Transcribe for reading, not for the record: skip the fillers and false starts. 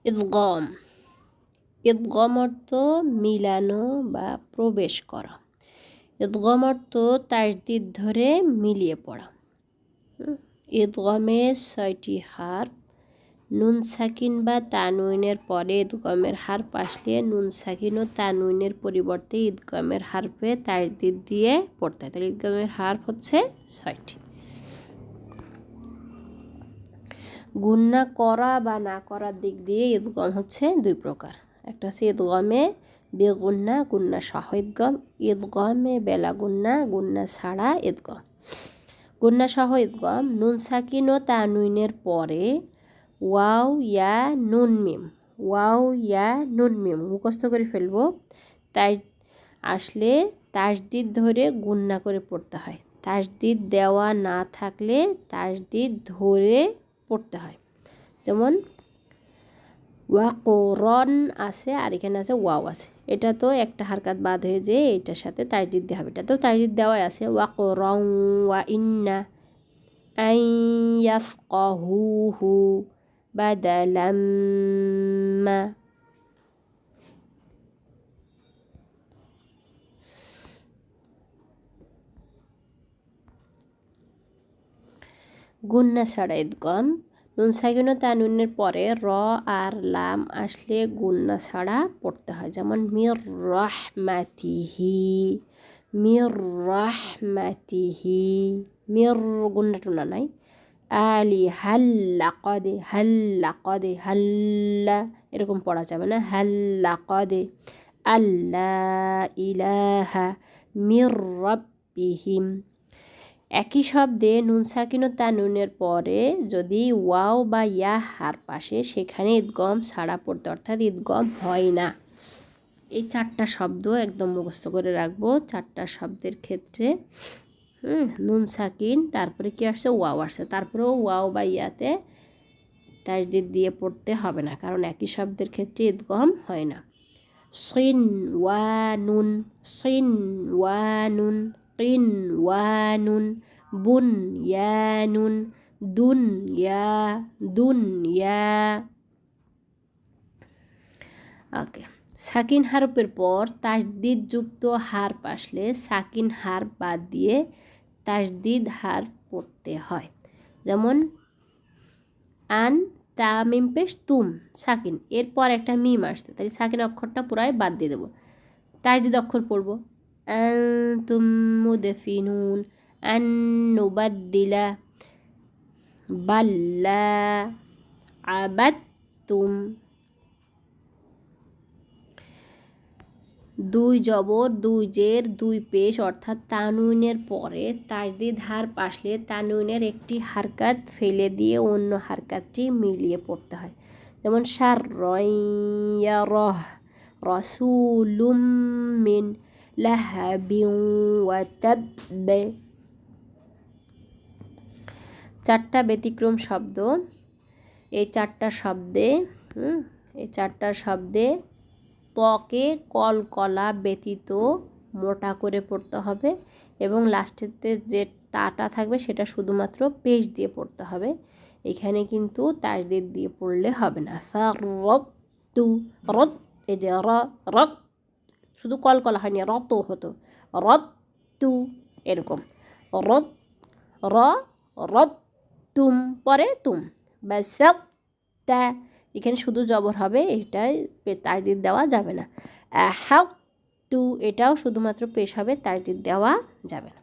ইদগম। ইদগম অর্থ মিলানো বা প্রবেশ করা। ইদগম অর্থ তাসদিদ ধরে মিলিয়ে পড়া। ইদগমের 6টি হারফ। নুন সাকিন বা তানউইনের পরে ইদগমের হারফ আসলে নুন সাকিন ও তানউইনের পরিবর্তে ইদগমের হারফে তাসদিদ দিয়ে পড়তে হয়। তাহলে ইদগমের হারফ হচ্ছে 6টি। গুণনা করা বা না করার দিক দিয়ে ইদগম হচ্ছে 2 প্রকার। একটা হচ্ছে ইদগমে বেগুন্না, গুন্না সহ ইদগম। ইদগমে বেলা গুন্না, গুন্না ছাড়া ইদগম। গুন্না সহ ইদগম নুন সাকিন ও তানউইনের পরে ওয়াও ইয়া নুন মিম, ওয়াও ইয়া নুন মিম মুখস্থ করে ফেলবো। তাই আসলে তাসদিদ ধরে গুণনা করে পড়তে হয়। তাসদিদ দেওয়া না থাকলে তাসদিদ ধরে পড়তে হয়। যেমন ওয়াকরন আছে আর এখানে আছে ওয়াও আছে, এটা তো একটা হারকাত বাদ হয়ে যে এটার সাথে তাসদিদ দেওয়া হবে। এটা তো তাসদিদ দেওয়াই আছে। ওয়াকরন ওয়া ইন্না আন ইয়াফকাহুহু বাদালাম মা। গুন্না ছাড়া ইদগম নুন সাকিন ও তানউইনের পরে র আর লাম আসলে গুন্না ছাড়া পড়তে হয়। যেমন মির রাহমাতিহি, মির রাহমাতিহি, মির গুন্না টুনা নাই। আলি হাল্লা কদে, হাল্লা কদে, হাল্লা এরকম পড়া যাবে না। হাল্লা কদে আল্লাহ ইলাহা মির রাব্বিহিম। একই শব্দে নুন সাকিন ও তানউইনের পরে যদি ওয়াও বা ইয়া হারফ আসে সেখানে ইদগম ছাড়া পড়তে, অর্থাৎ ইদগম হয় না। এই 4টা শব্দ একদম মুখস্থ করে রাখবো। 4টা শব্দের ক্ষেত্রে নুন সাকিন, তারপরে কি আসছে ওয়াও আসছে, তারপরেও ওয়াও বা ইয়াতে তাসদিদ দিয়ে পড়তে হবে না, কারণ একই শব্দের ক্ষেত্রে ইদগম হয় না। সিন ওয়া নুন, সিন ওয়া নুন, কিন ওয়া নুন, বুন ইয়া নুন, দুন ইয়া, দুন ইয়া। ওকে, সাকিন হারফের পর তাসদিদ যুক্ত হারফ আসলে সাকিন হারফ বাদ দিয়ে তাসদিদ হারফ পড়তে হয়। যেমন আন তা মিম পেশ তুম সাকিন, এরপর একটা মিম আসছে, তাই সাকিন অক্ষরটা পুরাই বাদ দিয়ে দেবো। তাসদিদ অক্ষর পড়বো আনতুম মুদফিনুন, আন নুবাদ্দিলা, বাল্লা আবাদতুম। 2 জবর 2 জের 2 পেশ অর্থাৎ তানউইনের পরে তাসদিদ হারফ আসলে তানউইনের একটি হারকাত ফেলে দিয়ে অন্য হারকাতটি মিলিয়ে পড়তে হয়। যেমন শাররাইয়ারহ রাসূলুম মিন লাহাবিন ওয়া তাব। 4টা ব্যতিক্রম শব্দ। এই 4টা শব্দে তকে কলকলা ব্যতীত মোটা করে পড়তে হবে এবং লাস্টেতে যে তাটা থাকবে সেটা শুধুমাত্র পেশ দিয়ে পড়তে হবে। এখানে কিন্তু তাসদিদ দিয়ে পড়লে হবে না। ফারতু রত, এই যে রত শুধু কলকলা হয়নি, রত হতো, রত্তু এরকম। রত র রত তুম পরে তুম বা সব তা, এখানে শুধু জবর হবে, এটাই তাসদিদ দেওয়া যাবে না। হাউ টু এটাও শুধুমাত্র পেশ হবে, তাসদিদ দেওয়া যাবে না।